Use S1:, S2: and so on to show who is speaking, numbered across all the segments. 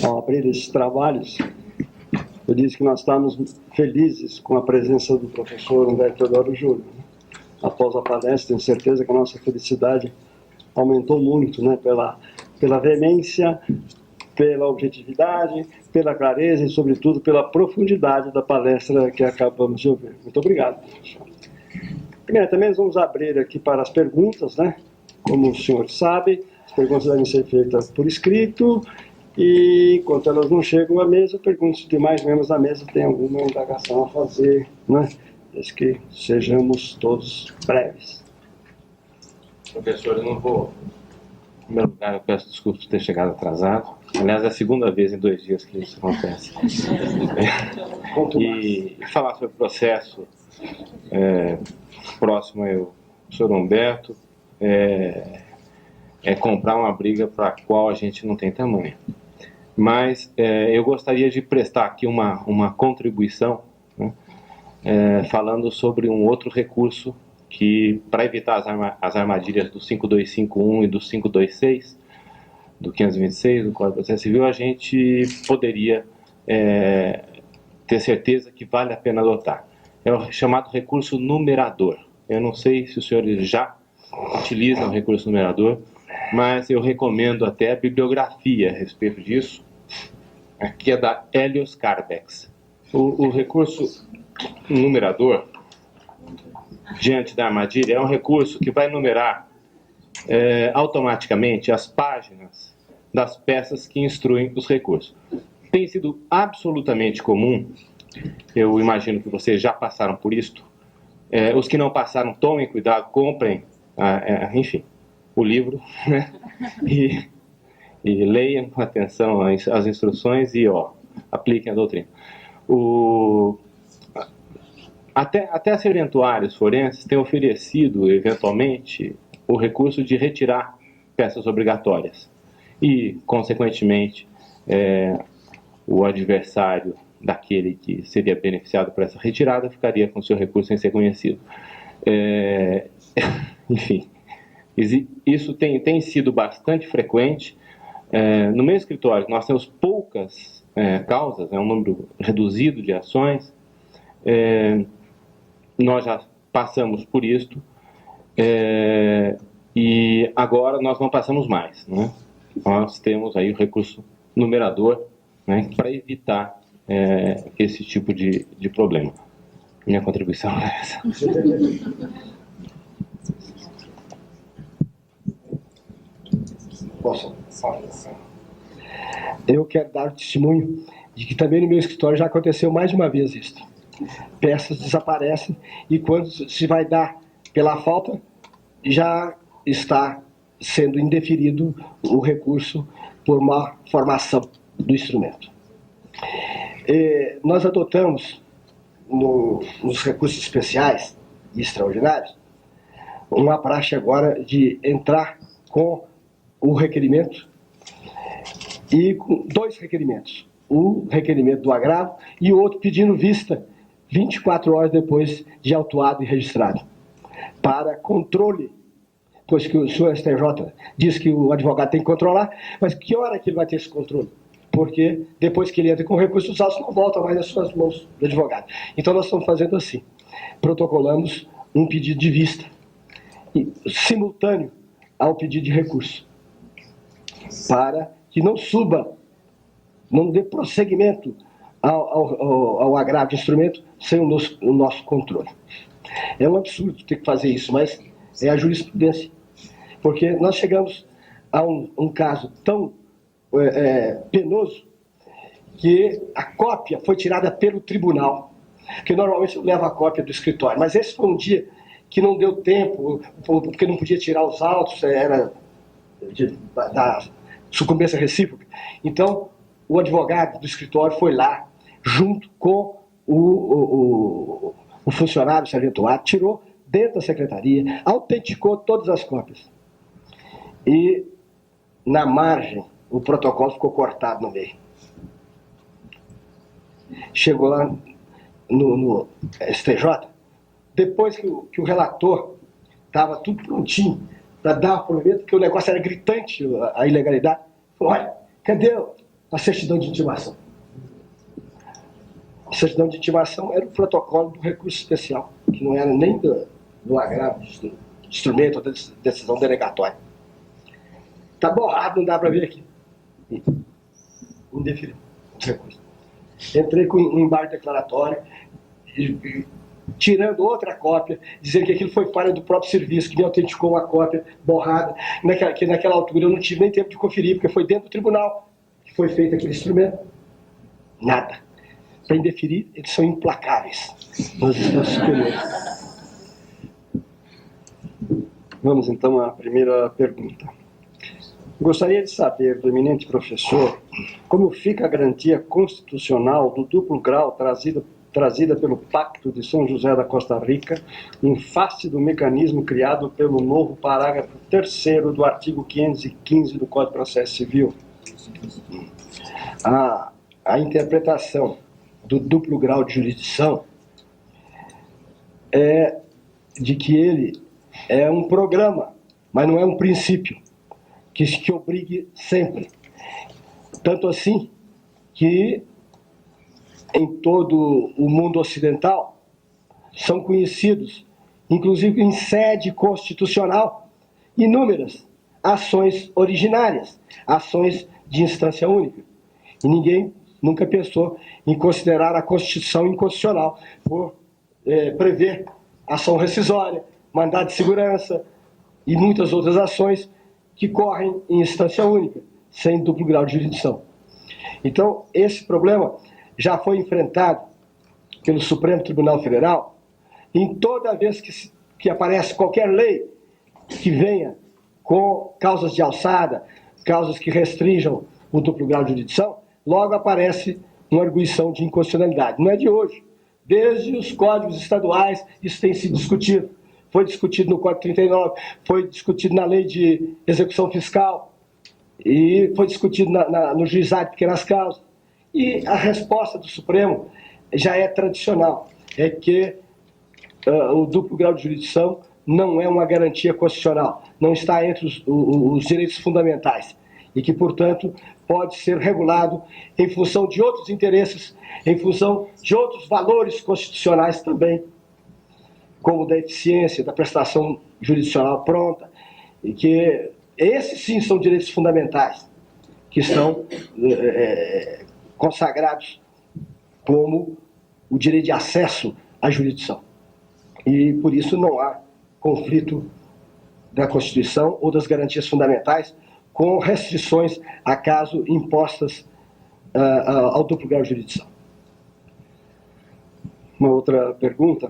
S1: Ao abrir esses trabalhos, eu disse que nós estamos felizes com a presença do professor Humberto Teodoro Júnior. Após a palestra, tenho certeza que a nossa felicidade aumentou muito, né? Pela veemência, pela objetividade, pela clareza e, sobretudo, pela profundidade da palestra que acabamos de ouvir. Muito obrigado, professor. Primeiro, também nós vamos abrir aqui para as perguntas, né? Como o senhor sabe, as perguntas devem ser feitas por escrito e, enquanto elas não chegam à mesa, pergunto se os demais membros da mesa têm alguma indagação a fazer, né? Desde que sejamos todos breves.
S2: Professor, eu não vou... Em primeiro lugar, eu peço desculpas por ter chegado atrasado. Aliás, é a segunda vez em 2 dias que isso acontece. E falar sobre o processo próximo ao professor Humberto é comprar uma briga para a qual a gente não tem tamanho. Mas eu gostaria de prestar aqui uma contribuição, né, falando sobre um outro recurso que, para evitar as armadilhas do 5251 e do 526, do 526, do Código de Processo Civil, a gente poderia ter certeza que vale a pena adotar. É o chamado recurso numerador. Eu não sei se os senhores já utilizam o recurso numerador, mas eu recomendo até a bibliografia a respeito disso, que é da Helios Carbex. O recurso numerador, diante da armadilha, é um recurso que vai numerar automaticamente as páginas das peças que instruem os recursos. Tem sido absolutamente comum, eu imagino que vocês já passaram por isto, os que não passaram, tomem cuidado, comprem, enfim, o livro, né? e leiam com atenção as instruções e apliquem a doutrina. Até as serventuários forenses têm oferecido, eventualmente, o recurso de retirar peças obrigatórias. E, consequentemente, o adversário daquele que seria beneficiado por essa retirada ficaria com seu recurso sem ser conhecido. Enfim, isso tem sido bastante frequente. No meu escritório, nós temos poucas causas, um número reduzido de ações. Nós já passamos por isto e agora nós não passamos mais, né? Nós temos aí o recurso numerador, né, para evitar esse tipo de problema. Minha contribuição é essa.
S3: Posso? Eu quero dar o testemunho de que também no meu escritório já aconteceu mais de uma vez isso. Peças desaparecem e quando se vai dar pela falta, já está sendo indeferido o recurso por má formação do instrumento. Nós adotamos, nos recursos especiais e extraordinários, uma praxe agora de entrar com o requerimento e com 2 requerimentos. Um requerimento do agravo e o outro pedindo vista 24 horas depois de autuado e registrado, para controle, pois que o senhor STJ diz que o advogado tem que controlar, mas que hora que ele vai ter esse controle? Porque depois que ele entra com o recurso, os autos não voltam mais nas suas mãos do advogado. Então nós estamos fazendo assim, protocolamos um pedido de vista, simultâneo ao pedido de recurso, para que não suba, não dê prosseguimento ao agravo de instrumento sem o nosso controle. É um absurdo ter que fazer isso, mas é a jurisprudência. Porque nós chegamos a um caso tão penoso que a cópia foi tirada pelo tribunal, que normalmente leva a cópia do escritório. Mas esse foi um dia que não deu tempo, porque não podia tirar os autos, era da sucumbência recíproca. Então, o advogado do escritório foi lá, junto com o funcionário serventuário, tirou dentro da secretaria, autenticou todas as cópias. E, na margem, o protocolo ficou cortado no meio. Chegou lá no STJ, depois que o relator estava tudo prontinho para dar o provimento, porque o negócio era gritante, a ilegalidade, falou, olha, Cadê a certidão de intimação? A certidão de intimação era o protocolo do recurso especial, que não era nem do agravo do instrumento ou da decisão delegatória. Está borrado, não dá para ver aqui. Indeferido. Entrei com um embargo declaratório, tirando outra cópia, dizendo que aquilo foi falha do próprio serviço, que me autenticou uma cópia borrada, que naquela altura eu não tive nem tempo de conferir, porque foi dentro do tribunal que foi feito aquele instrumento. Nada. Para indeferir, eles são implacáveis nos superiores.
S1: Vamos então à primeira pergunta. Gostaria de saber do eminente professor como fica a garantia constitucional do duplo grau trazida pelo Pacto de São José da Costa Rica em face do mecanismo criado pelo novo parágrafo 3º do artigo 515 do Código de Processo Civil. A interpretação do duplo grau de jurisdição é de que ele é um programa, mas não é um princípio que obrigue sempre. Tanto assim que em todo o mundo ocidental são conhecidos, inclusive em sede constitucional, inúmeras ações originárias, ações de instância única. E ninguém nunca pensou em considerar a Constituição inconstitucional por prever ação rescisória, mandado de segurança e muitas outras ações que correm em instância única, sem duplo grau de jurisdição. Então, esse problema já foi enfrentado pelo Supremo Tribunal Federal em toda vez que aparece qualquer lei que venha com causas de alçada, causas que restringam o duplo grau de jurisdição, logo aparece uma arguição de inconstitucionalidade. Não é de hoje. Desde os códigos estaduais isso tem sido discutido. Foi discutido no Código 39, foi discutido na Lei de Execução Fiscal e foi discutido no Juizado de Pequenas Causas. E a resposta do Supremo já é tradicional, é que o duplo grau de jurisdição não é uma garantia constitucional, não está entre os direitos fundamentais e que, portanto, pode ser regulado em função de outros interesses, em função de outros valores constitucionais também, como da eficiência, da prestação jurisdicional pronta, e que esses sim são direitos fundamentais, que estão consagrados como o direito de acesso à jurisdição. E por isso não há conflito da Constituição ou das garantias fundamentais com restrições, acaso, impostas ao duplo grau de jurisdição. Uma outra pergunta.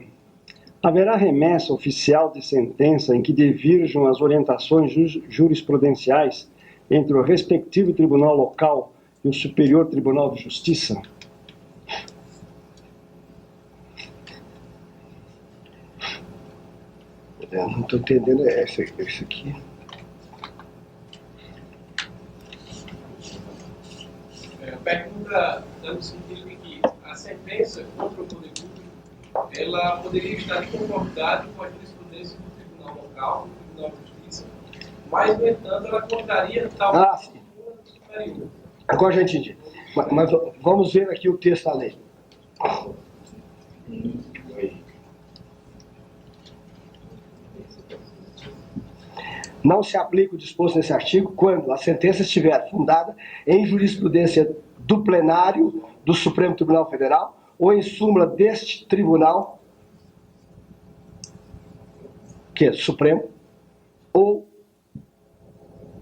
S1: Haverá remessa oficial de sentença em que divirjam as orientações jurisprudenciais entre o respectivo tribunal local e o Superior Tribunal de Justiça?
S3: Eu não estou entendendo isso aqui.
S4: A pergunta no sentido de que a sentença contra o poder público ela poderia estar em conformidade com a jurisprudência do tribunal local, do Tribunal de Justiça, mas, no entanto, ela contraria tal superior.
S3: Agora já entendi. Mas vamos ver aqui o texto da lei. Não se aplica o disposto nesse artigo quando a sentença estiver fundada em jurisprudência do plenário do Supremo Tribunal Federal ou em súmula deste tribunal, que é Supremo, ou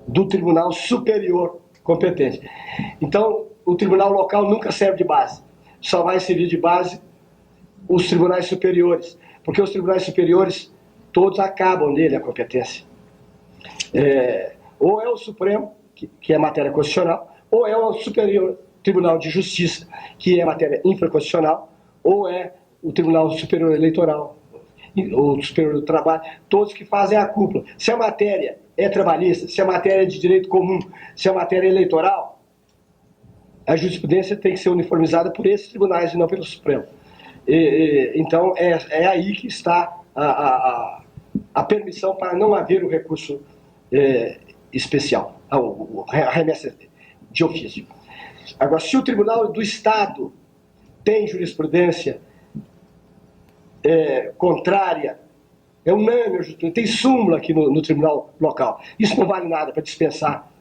S3: do Tribunal Superior competente. Então, o tribunal local nunca serve de base. Só vai servir de base os tribunais superiores, porque os tribunais superiores todos acabam nele a competência. Ou é o Supremo, que é matéria constitucional, ou é o Superior Tribunal de Justiça, que é matéria infraconstitucional, ou é o Tribunal Superior Eleitoral, ou Superior do Trabalho, todos que fazem a cúpula. Se a matéria é trabalhista, se a matéria é de direito comum, se a matéria é eleitoral, a jurisprudência tem que ser uniformizada por esses tribunais e não pelo Supremo. Então, é aí que está a permissão para não haver o recurso especial, a remessa de ofício. Agora, se o Tribunal do Estado tem jurisprudência contrária, é unânime, tem súmula aqui no tribunal local, isso não vale nada para dispensar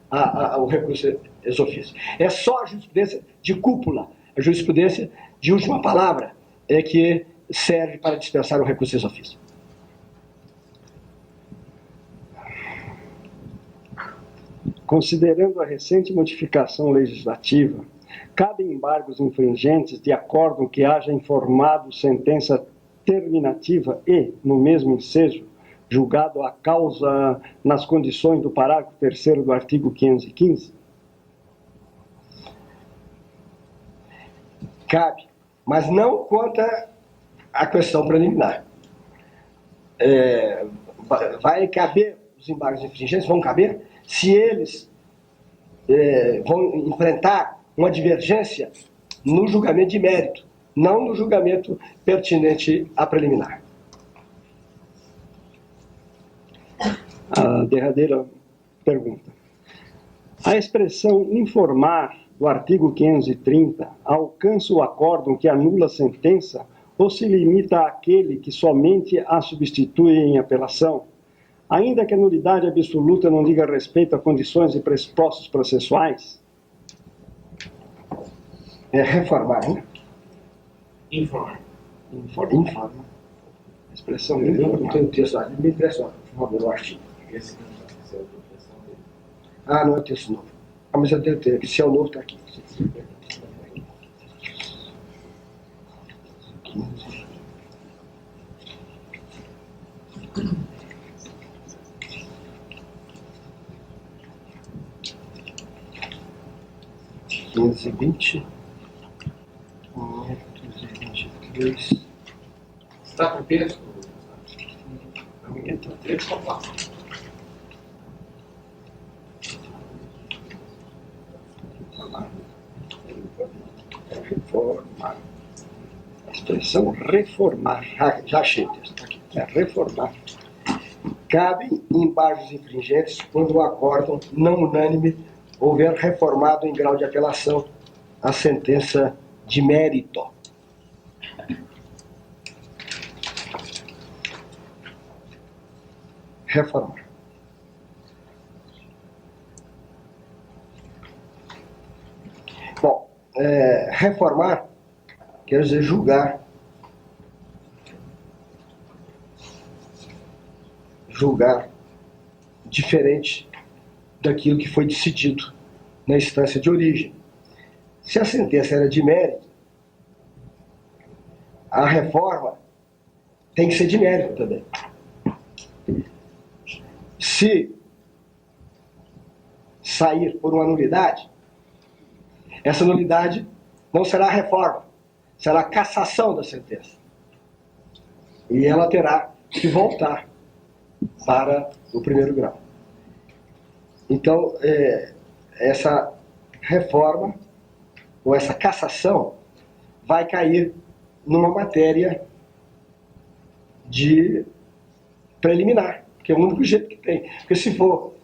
S3: o recurso ex officio. É só a jurisprudência de cúpula, a jurisprudência de última palavra, que serve para dispensar o recurso ex officio.
S1: Considerando a recente modificação legislativa, cabem embargos infringentes de acórdão que haja informado sentença terminativa e, no mesmo ensejo, julgado a causa nas condições do parágrafo 3º do artigo 515?
S3: Cabe, mas não quanto à questão preliminar. Vai caber, os embargos infringentes vão caber se eles vão enfrentar uma divergência no julgamento de mérito, não no julgamento pertinente à preliminar.
S1: A derradeira pergunta. A expressão informar do artigo 530 alcança o acórdão que anula a sentença ou se limita àquele que somente a substitui em apelação, ainda que a nulidade absoluta não diga respeito a condições e pressupostos processuais?
S3: Reformar, né?
S4: Informar.
S3: Informa.
S1: A expressão
S3: Eu não
S1: informar.
S3: tenho texto lá, me impressiona, por favor, o artigo.
S4: Esse não é a profissão dele.
S3: Ah, não é texto novo. Ah, mas eu devo ter aqui, se é o novo, está aqui. 520, 522.
S4: Está com texto?
S1: Entra
S4: Texto ou passo?
S1: Reformar. A expressão reformar.
S3: Já achei o texto, está aqui.
S1: Reformar.
S3: Cabem embargos infringentes quando o acórdão não unânime houver reformado em grau de apelação a sentença de mérito. Reformar. Bom, reformar quer dizer julgar. Julgar diferente daquilo que foi decidido na instância de origem. Se a sentença era de mérito, a reforma tem que ser de mérito também. Se sair por uma nulidade, essa nulidade não será reforma, será cassação da sentença. E ela terá que voltar para o primeiro grau. Então, essa reforma, ou essa cassação, vai cair numa matéria de preliminar, que é o único jeito que tem. Porque se for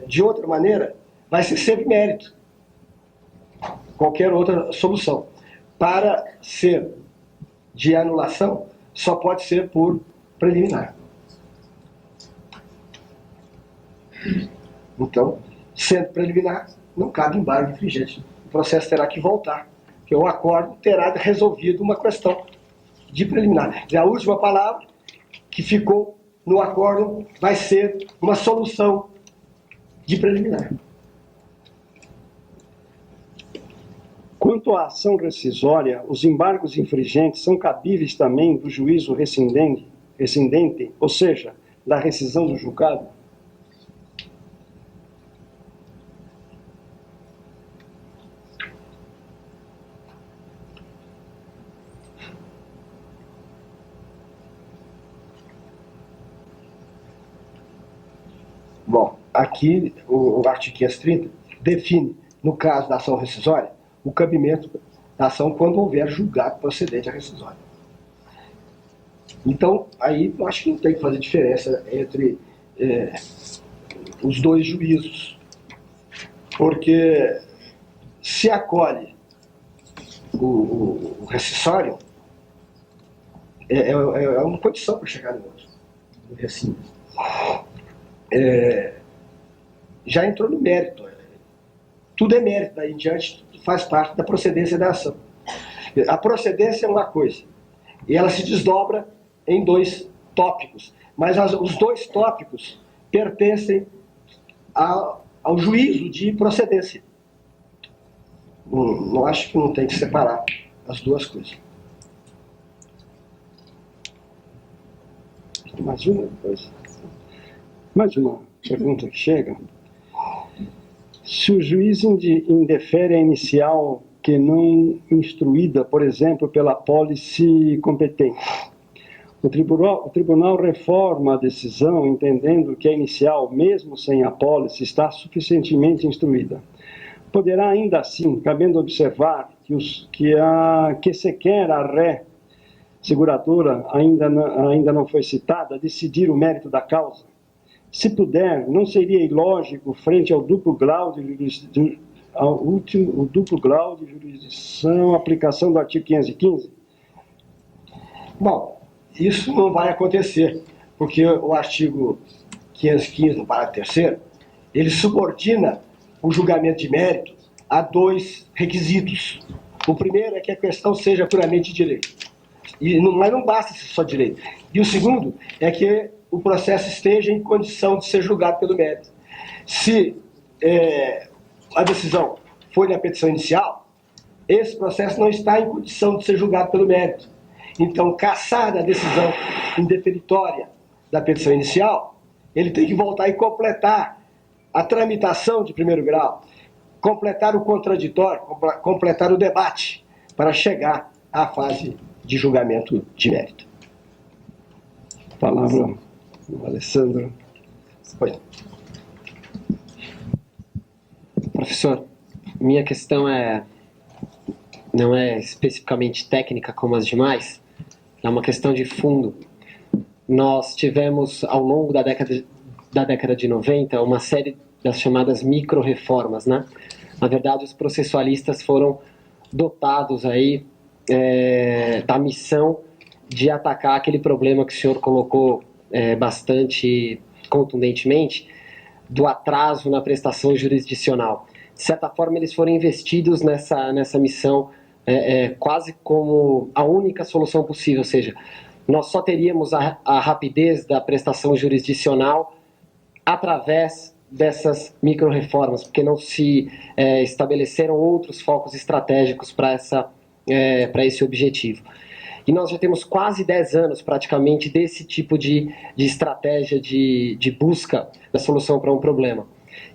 S3: de outra maneira, vai ser sempre mérito. Qualquer outra solução. Para ser de anulação, só pode ser por preliminar. Então, sendo preliminar, não cabe embargo infringente. O processo terá que voltar, porque o acordo terá resolvido uma questão de preliminar. E a última palavra que ficou no acordo vai ser uma solução de preliminar.
S1: Quanto à ação rescisória, os embargos infringentes são cabíveis também do juízo rescindente, ou seja, da rescisão do julgado?
S3: Bom, aqui o artigo 530 define, no caso da ação rescisória, o cabimento da ação quando houver julgado procedente à rescisória. Então, aí eu acho que não tem que fazer diferença entre os dois juízos, porque se acolhe o rescisório, é uma condição para chegar no recinto. Já entrou no mérito. Tudo é mérito, daí em diante tudo faz parte da procedência da ação. A procedência é uma coisa, e ela se desdobra em 2 tópicos, mas os 2 tópicos pertencem ao juízo de procedência. Não acho que não tem que separar as 2 coisas.
S1: Mais uma pergunta que chega. Se o juiz indefere a inicial que não instruída, por exemplo, pela pólice competente, o tribunal reforma a decisão entendendo que a inicial, mesmo sem a pólice, está suficientemente instruída. Poderá ainda assim, cabendo observar que sequer a ré seguradora ainda não foi citada, decidir o mérito da causa. Se puder, não seria ilógico, frente ao duplo grau de jurisdição, aplicação do artigo 515?
S3: Bom, isso não vai acontecer, porque o artigo 515, no parágrafo 3º, ele subordina o julgamento de mérito a 2 requisitos. O primeiro é que a questão seja puramente direito. Mas não basta ser só direito. E o segundo é que o processo esteja em condição de ser julgado pelo mérito. Se a decisão foi na petição inicial, esse processo não está em condição de ser julgado pelo mérito. Então, cassada a decisão indeferitória da petição inicial, ele tem que voltar e completar a tramitação de primeiro grau, completar o contraditório, completar o debate, para chegar à fase de julgamento de mérito.
S1: Palavra do Alessandro.
S3: Pois.
S5: Professor, minha questão não é especificamente técnica como as demais, é uma questão de fundo. Nós tivemos, ao longo da década de 90, uma série das chamadas micro-reformas, né? Na verdade, os processualistas foram dotados aí da missão de atacar aquele problema que o senhor colocou bastante contundentemente, do atraso na prestação jurisdicional. De certa forma, eles foram investidos nessa missão quase como a única solução possível, ou seja, nós só teríamos a rapidez da prestação jurisdicional através dessas micro-reformas, porque não se estabeleceram outros focos estratégicos para esse objetivo. E nós já temos quase 10 anos, praticamente, desse tipo de estratégia de busca da solução para um problema.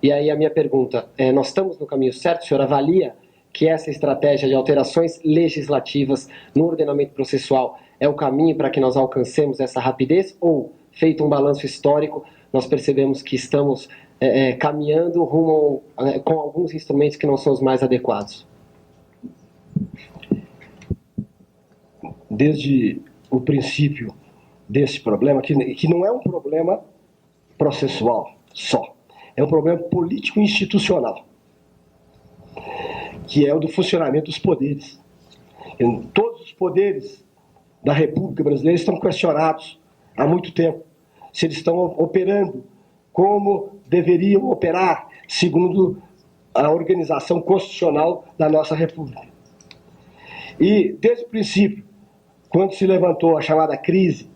S5: E aí a minha pergunta, nós estamos no caminho certo? O senhor avalia que essa estratégia de alterações legislativas no ordenamento processual é o caminho para que nós alcancemos essa rapidez? Ou, feito um balanço histórico, nós percebemos que estamos caminhando rumo com alguns instrumentos que não são os mais adequados?
S3: Desde o princípio desse problema, que não é um problema processual só, é um problema político-institucional, que é o do funcionamento dos poderes. Todos os poderes da República Brasileira estão questionados há muito tempo, se eles estão operando como deveriam operar, segundo a organização constitucional da nossa República. E, desde o princípio, quando se levantou a chamada crise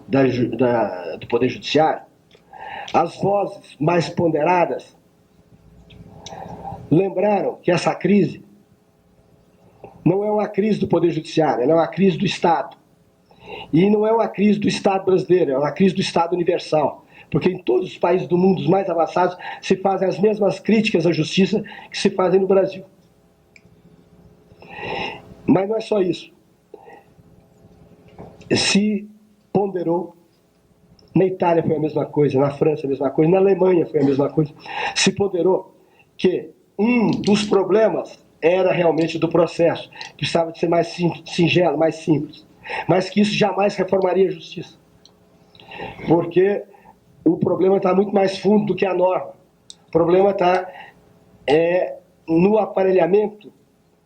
S3: do Poder Judiciário, as vozes mais ponderadas lembraram que essa crise não é uma crise do Poder Judiciário, ela é uma crise do Estado. E não é uma crise do Estado brasileiro, é uma crise do Estado universal. Porque em todos os países do mundo, os mais avançados, se fazem as mesmas críticas à justiça que se fazem no Brasil. Mas não é só isso. Se ponderou, na Itália foi a mesma coisa, na França a mesma coisa, na Alemanha foi a mesma coisa, se ponderou que um dos problemas era realmente do processo, precisava de ser mais singelo, mais simples, mas que isso jamais reformaria a justiça, porque o problema está muito mais fundo do que a norma. O problema está no aparelhamento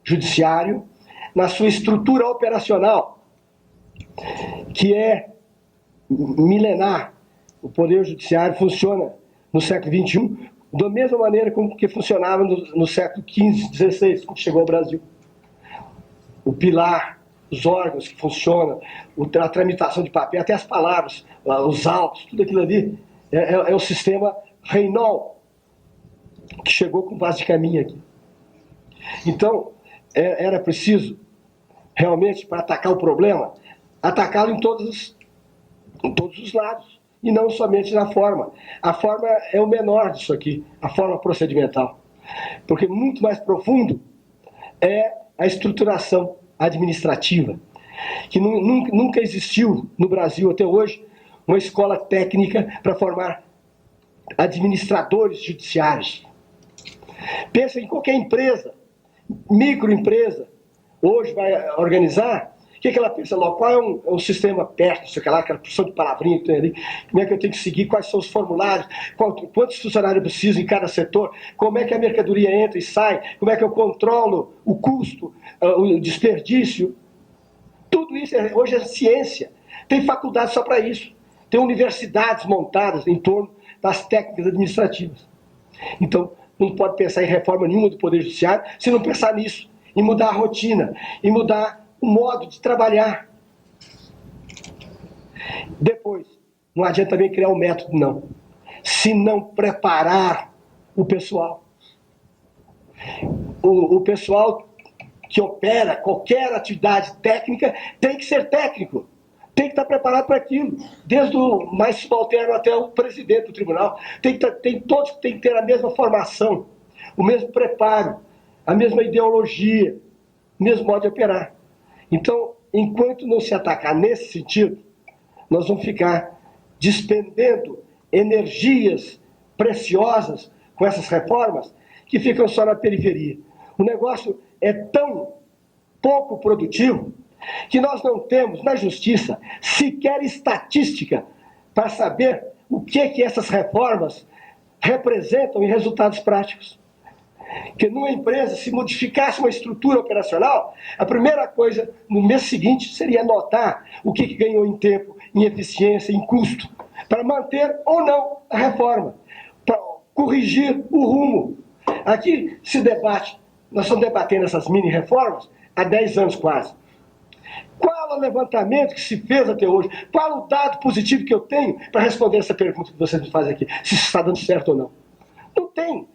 S3: judiciário, na sua estrutura operacional, que é milenar. O Poder Judiciário funciona no século XXI da mesma maneira como que funcionava no século XV, XVI, quando chegou ao Brasil. O pilar, os órgãos que funcionam, a tramitação de papel, até as palavras, os autos, tudo aquilo ali, é o sistema Reynol, que chegou com base de caminho aqui. Então, era preciso, realmente, para atacar o problema, atacá-lo em todos os lados, e não somente na forma. A forma é o menor disso aqui, a forma procedimental. Porque muito mais profundo é a estruturação administrativa, que nunca existiu no Brasil até hoje uma escola técnica para formar administradores judiciários. Pensa em qualquer empresa, microempresa, hoje vai organizar, o que ela pensa logo? Qual é um sistema perto, sei lá, aquela porção de palavrinha que tem ali, como é que eu tenho que seguir, quais são os formulários, quantos funcionários eu preciso em cada setor, como é que a mercadoria entra e sai, como é que eu controlo o custo, o desperdício. Tudo isso hoje é ciência. Tem faculdade só para isso. Tem universidades montadas em torno das técnicas administrativas. Então, não pode pensar em reforma nenhuma do Poder Judiciário se não pensar nisso, em mudar a rotina, em mudar o modo de trabalhar. Depois, não adianta também criar um método, não. Se não preparar o pessoal. O pessoal que opera qualquer atividade técnica tem que ser técnico. Tem que estar preparado para aquilo. Desde o mais subalterno até o presidente do tribunal. Todos têm que ter a mesma formação, o mesmo preparo, a mesma ideologia, o mesmo modo de operar. Então, enquanto não se atacar nesse sentido, nós vamos ficar despendendo energias preciosas com essas reformas que ficam só na periferia. O negócio é tão pouco produtivo que nós não temos na justiça sequer estatística para saber o que essas reformas representam em resultados práticos. Que numa empresa, se modificasse uma estrutura operacional, a primeira coisa no mês seguinte seria anotar o que ganhou em tempo, em eficiência, em custo, para manter ou não a reforma, para corrigir o rumo. Aqui se debate, nós estamos debatendo essas mini-reformas há 10 anos quase. Qual o levantamento que se fez até hoje? Qual o dado positivo que eu tenho para responder essa pergunta que vocês me fazem aqui, se está dando certo ou não? Não tem.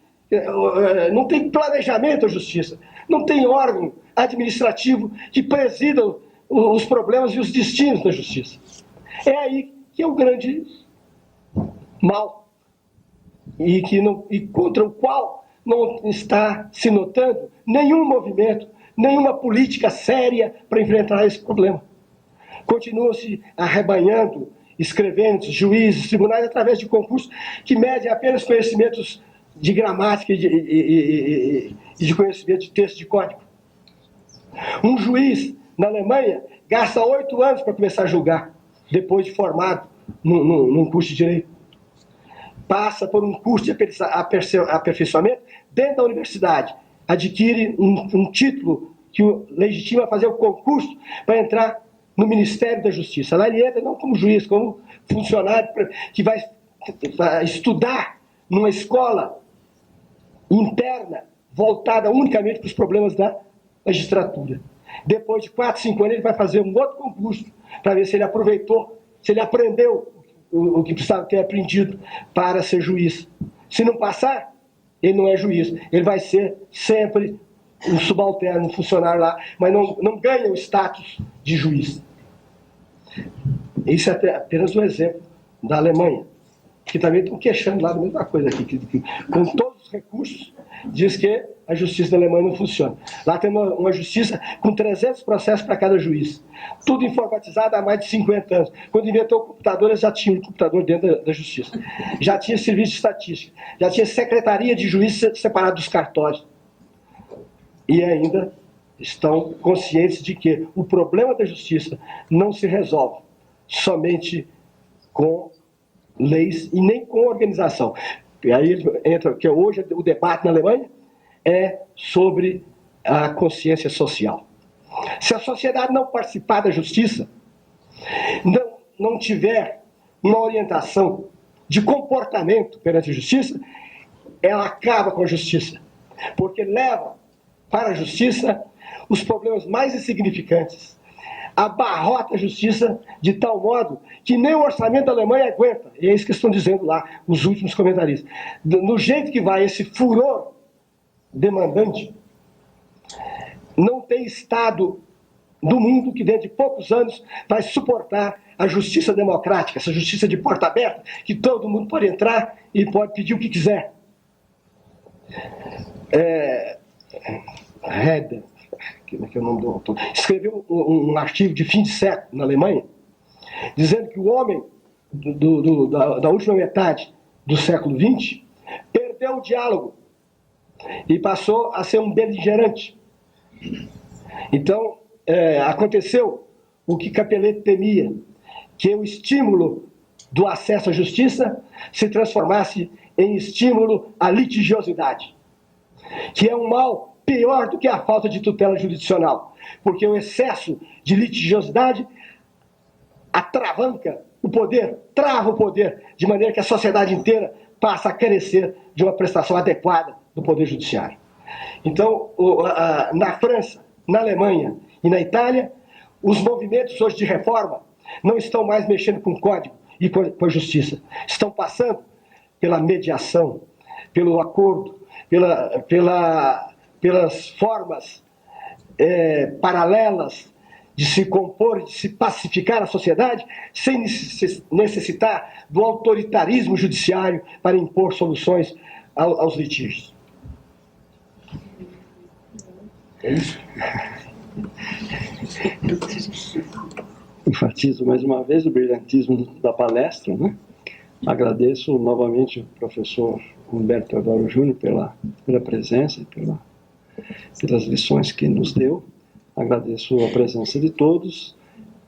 S3: Não tem planejamento da justiça, não tem órgão administrativo que presida os problemas e os destinos da justiça. É aí que é o grande mal, e contra o qual não está se notando nenhum movimento, nenhuma política séria para enfrentar esse problema. Continuam-se arrebanhando, escrevendo juízes, tribunais, através de concursos que medem apenas conhecimentos de gramática e de conhecimento de texto de código. Um juiz na Alemanha gasta 8 anos para começar a julgar, depois de formado num curso de direito. Passa por um curso de aperfeiçoamento dentro da universidade, adquire um título que o legitima a fazer o concurso para entrar no Ministério da Justiça. Lá ele entra não como juiz, como funcionário que vai estudar numa escola interna, voltada unicamente para os problemas da magistratura. Depois de 4, 5 anos, ele vai fazer um outro concurso para ver se ele aproveitou, se ele aprendeu o que precisava ter aprendido para ser juiz. Se não passar, ele não é juiz. Ele vai ser sempre um subalterno, um funcionário lá, mas não ganha o status de juiz. Isso é apenas um exemplo da Alemanha, que também estão queixando lá da mesma coisa aqui, que com todos os recursos, diz que a justiça da Alemanha não funciona. Lá tem uma justiça com 300 processos para cada juiz. Tudo informatizado há mais de 50 anos. Quando inventou o computador, eles já tinham um computador dentro da justiça. Já tinha serviço de estatística. Já tinha secretaria de juízes separado dos cartórios. E ainda estão conscientes de que o problema da justiça não se resolve somente com leis e nem com organização. E aí entra, que hoje o debate na Alemanha é sobre a consciência social. Se a sociedade não participar da justiça, não tiver uma orientação de comportamento perante a justiça, ela acaba com a justiça, porque leva para a justiça os problemas mais insignificantes, abarrota a justiça de tal modo que nem o orçamento da Alemanha aguenta. E é isso que estão dizendo lá os últimos comentaristas. No jeito que vai esse furor demandante, não tem Estado do mundo que dentro de poucos anos vai suportar a justiça democrática, essa justiça de porta aberta, que todo mundo pode entrar e pode pedir o que quiser. Herder, que é o nome do autor, escreveu um artigo de fim de século na Alemanha, dizendo que o homem da última metade do século XX perdeu o diálogo e passou a ser um beligerante. Então, aconteceu o que Capelletti temia, que o estímulo do acesso à justiça se transformasse em estímulo à litigiosidade, que é um mal pior do que a falta de tutela jurisdicional, porque o excesso de litigiosidade atravanca o poder, trava o poder, de maneira que a sociedade inteira passa a carecer de uma prestação adequada do poder judiciário. Então, na França, na Alemanha e na Itália, os movimentos hoje de reforma não estão mais mexendo com o código e com a justiça. Estão passando pela mediação, pelo acordo, pelas formas paralelas de se compor, de se pacificar a sociedade, sem necessitar do autoritarismo judiciário para impor soluções aos litígios. É isso.
S1: Enfatizo mais uma vez o brilhantismo da palestra, né? Agradeço novamente ao professor Humberto Teodoro Júnior pela presença, pelas lições que nos deu. Agradeço a presença de todos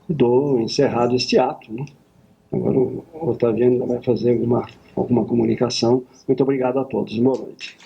S1: e dou encerrado este ato, né? Agora o Otaviano vai fazer alguma comunicação. Muito obrigado a todos. Boa noite.